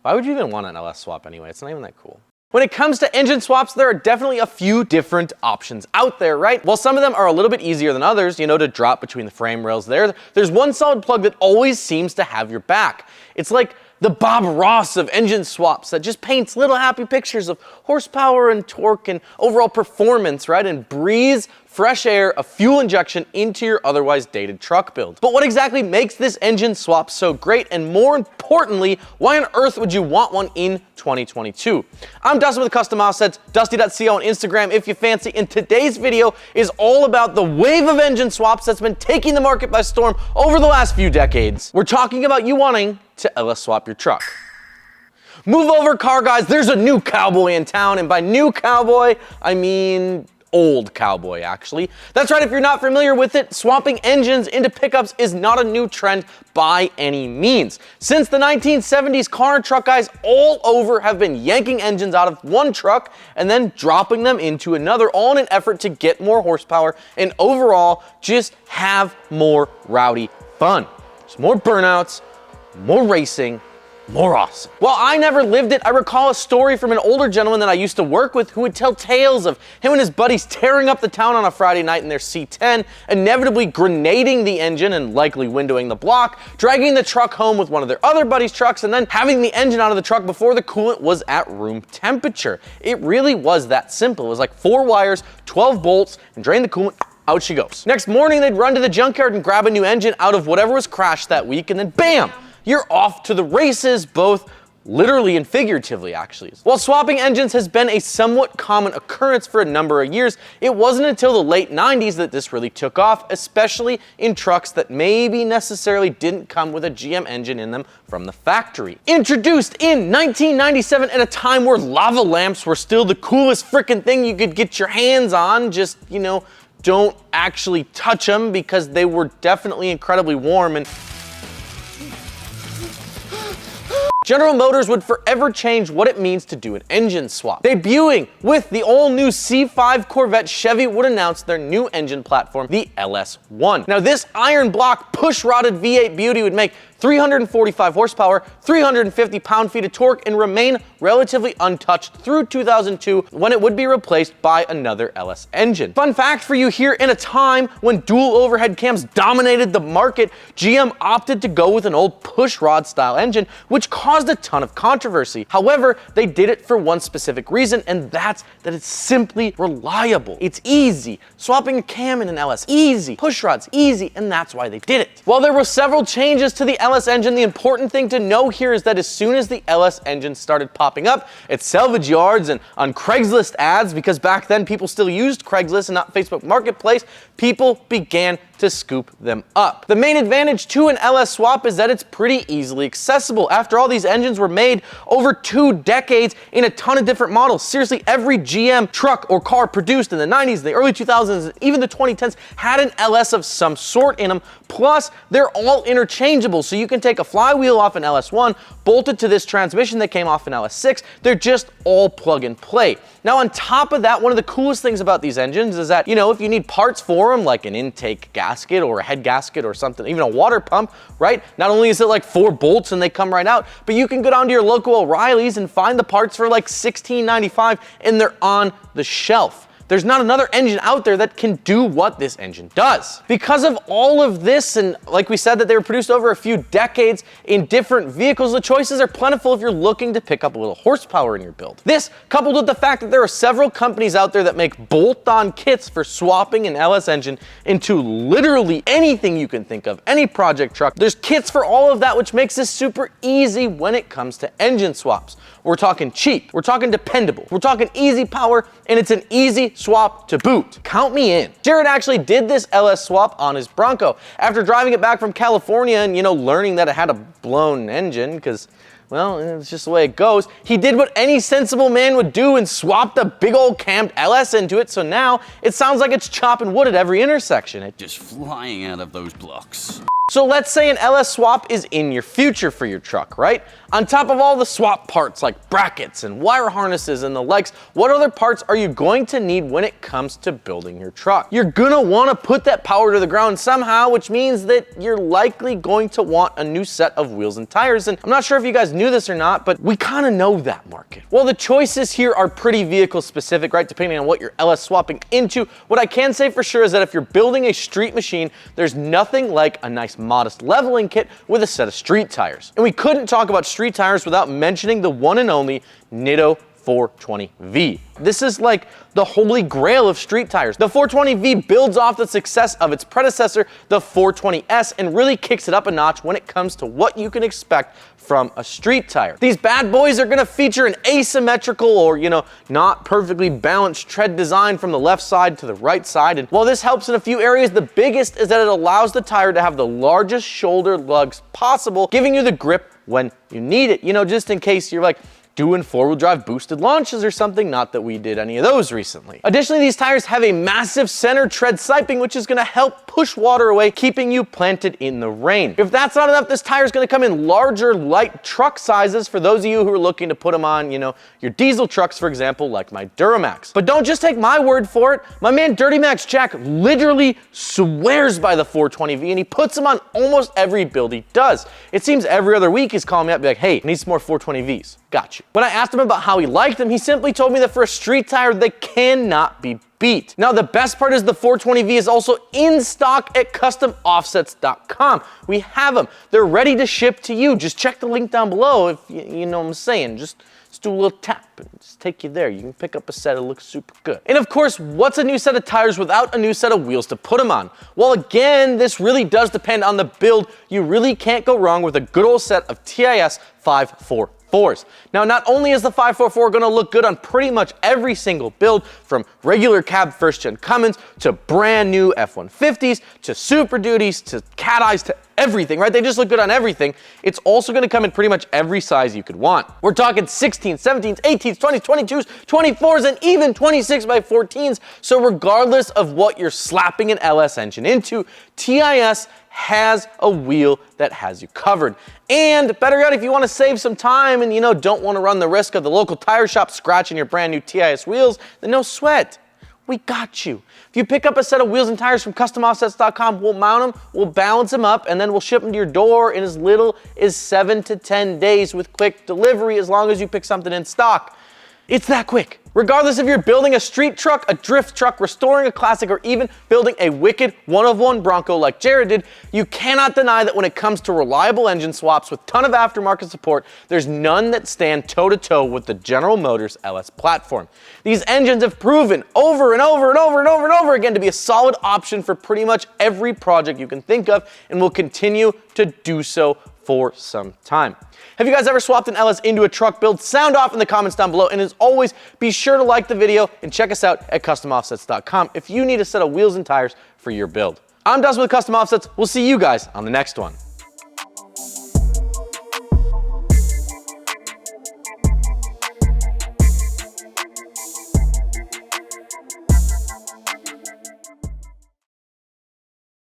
Why would you even want an LS swap anyway? It's not even that cool. When it comes to engine swaps, there are definitely a few different options out there, right? While some of them are a little bit easier than others, you know, to drop between the frame rails there's one solid plug that always seems to have your back. It's like the Bob Ross of engine swaps that just paints little happy pictures of horsepower and torque and overall performance, right? And breathes fresh air of fuel injection into your otherwise dated truck build. But what exactly makes this engine swap so great? And more importantly, why on earth would you want one in 2022? I'm Dustin with Custom Offsets, dusty.co on Instagram if you fancy, and today's video is all about the wave of engine swaps that's been taking the market by storm over the last few decades. We're talking about you wanting to LS swap your truck. Move over, car guys, there's a new cowboy in town, and by new cowboy, I mean old cowboy, actually. That's right, if you're not familiar with it, swapping engines into pickups is not a new trend by any means. Since the 1970s, car and truck guys all over have been yanking engines out of one truck and then dropping them into another, all in an effort to get more horsepower and overall just have more rowdy fun. There's more burnouts, more racing, more awesome. While I never lived it, I recall a story from an older gentleman that I used to work with who would tell tales of him and his buddies tearing up the town on a Friday night in their C10, inevitably grenading the engine and likely windowing the block, dragging the truck home with one of their other buddies' trucks, and then having the engine out of the truck before the coolant was at room temperature. It really was that simple. It was like 4 wires, 12 bolts, and drain the coolant, out she goes. Next morning, they'd run to the junkyard and grab a new engine out of whatever was crashed that week, and then bam! You're off to the races, both literally and figuratively, actually. While swapping engines has been a somewhat common occurrence for a number of years, it wasn't until the late 90s that this really took off, especially in trucks that maybe necessarily didn't come with a GM engine in them from the factory. Introduced in 1997 at a time where lava lamps were still the coolest frickin' thing you could get your hands on, just, you know, don't actually touch them because they were definitely incredibly warm, and General Motors would forever change what it means to do an engine swap. Debuting with the all-new C5 Corvette, Chevy would announce their new engine platform, the LS1. Now this iron block push-rodded V8 beauty would make 345 horsepower, 350 pound-feet of torque, and remain relatively untouched through 2002 when it would be replaced by another LS engine. Fun fact for you here, in a time when dual overhead cams dominated the market, GM opted to go with an old push-rod style engine, which caused a ton of controversy. However, they did it for one specific reason, and that's that it's simply reliable. It's easy. Swapping a cam in an LS, easy. Push rods, easy, and that's why they did it. While there were several changes to the LS engine, the important thing to know here is that as soon as the LS engine started popping up at salvage yards and on Craigslist ads, because back then people still used Craigslist and not Facebook Marketplace, people began to scoop them up. The main advantage to an LS swap is that it's pretty easily accessible. After all, these engines were made over 2 decades in a ton of different models. Seriously, every GM truck or car produced in the 90s, the early 2000s, even the 2010s had an LS of some sort in them. Plus, they're all interchangeable, so you can take a flywheel off an LS1, bolt it to this transmission that came off an LS6. They're just all plug and play. Now, on top of that, one of the coolest things about these engines is that, you know, if you need parts for them, like an intake gasket or a head gasket or something, even a water pump, right? Not only is it like 4 bolts and they come right out, but you can go down to your local O'Reilly's and find the parts for like $16.95 and they're on the shelf. There's not another engine out there that can do what this engine does. Because of all of this, and like we said that they were produced over a few decades in different vehicles, the choices are plentiful if you're looking to pick up a little horsepower in your build. This, coupled with the fact that there are several companies out there that make bolt-on kits for swapping an LS engine into literally anything you can think of, any project truck. There's kits for all of that, which makes this super easy when it comes to engine swaps. We're talking cheap, we're talking dependable, we're talking easy power, and it's an easy swap to boot. Count me in. Jared actually did this LS swap on his Bronco. After driving it back from California and, you know, learning that it had a blown engine, because, well, it's just the way it goes, he did what any sensible man would do and swapped a big old cammed LS into it, so now it sounds like it's chopping wood at every intersection. It's just flying out of those blocks. So let's say an LS swap is in your future for your truck, right? On top of all the swap parts like brackets and wire harnesses and the likes, what other parts are you going to need when it comes to building your truck? You're gonna wanna put that power to the ground somehow, which means that you're likely going to want a new set of wheels and tires. And I'm not sure if you guys knew this or not, but we kinda know that market. Well, the choices here are pretty vehicle specific, right? Depending on what you're LS swapping into. What I can say for sure is that if you're building a street machine, there's nothing like a nice modest leveling kit with a set of street tires. And we couldn't talk about street tires without mentioning the one and only Nitto 420V. This is like the holy grail of street tires. The 420V builds off the success of its predecessor, the 420S, and really kicks it up a notch when it comes to what you can expect from a street tire. These bad boys are gonna feature an asymmetrical or, not perfectly balanced tread design from the left side to the right side. And while this helps in a few areas, the biggest is that it allows the tire to have the largest shoulder lugs possible, giving you the grip when you need it. Just in case you're like, doing four-wheel drive boosted launches or something, not that we did any of those recently. Additionally, these tires have a massive center tread siping, which is gonna help push water away, keeping you planted in the rain. If that's not enough, this tire is gonna come in larger, light truck sizes for those of you who are looking to put them on, your diesel trucks, for example, like my Duramax. But don't just take my word for it. My man Dirty Max Jack literally swears by the 420V, and he puts them on almost every build he does. It seems every other week he's calling me up, be like, hey, I need some more 420Vs. Got you. When I asked him about how he liked them, he simply told me that for a street tire, they cannot be beat. Now, the best part is the 420V is also in stock at customoffsets.com. We have them. They're ready to ship to you. Just check the link down below if you know what I'm saying. Just do a little tap and just take you there. You can pick up a set that looks super good. And of course, what's a new set of tires without a new set of wheels to put them on? Well, again, this really does depend on the build. You really can't go wrong with a good old set of TIS 544s. Now, not only is the 544 gonna look good on pretty much every single build, from regular cab first-gen Cummins to brand new F-150s to Super Duties to Cat Eyes to everything, right? They just look good on everything. It's also gonna come in pretty much every size you could want. We're talking 16s, 17s, 18s, 20s, 22s, 24s, and even 26x14s. So regardless of what you're slapping an LS engine into, TIS has a wheel that has you covered. And better yet, if you want to save some time and don't want to run the risk of the local tire shop scratching your brand new TIS wheels, then no sweat. We got you. If you pick up a set of wheels and tires from customoffsets.com, we'll mount them, we'll balance them up, and then we'll ship them to your door in as little as 7 to 10 days with quick delivery, as long as you pick something in stock. It's that quick. Regardless if you're building a street truck, a drift truck, restoring a classic, or even building a wicked one-of-one Bronco like Jared did, you cannot deny that when it comes to reliable engine swaps with ton of aftermarket support, there's none that stand toe-to-toe with the General Motors LS platform. These engines have proven over and over and over and over and over again to be a solid option for pretty much every project you can think of, and will continue to do so for some time. Have you guys ever swapped an LS into a truck build? Sound off in the comments down below, and as always, be sure to like the video and check us out at customoffsets.com if you need a set of wheels and tires for your build. I'm Dustin with Custom Offsets. We'll see you guys on the next one.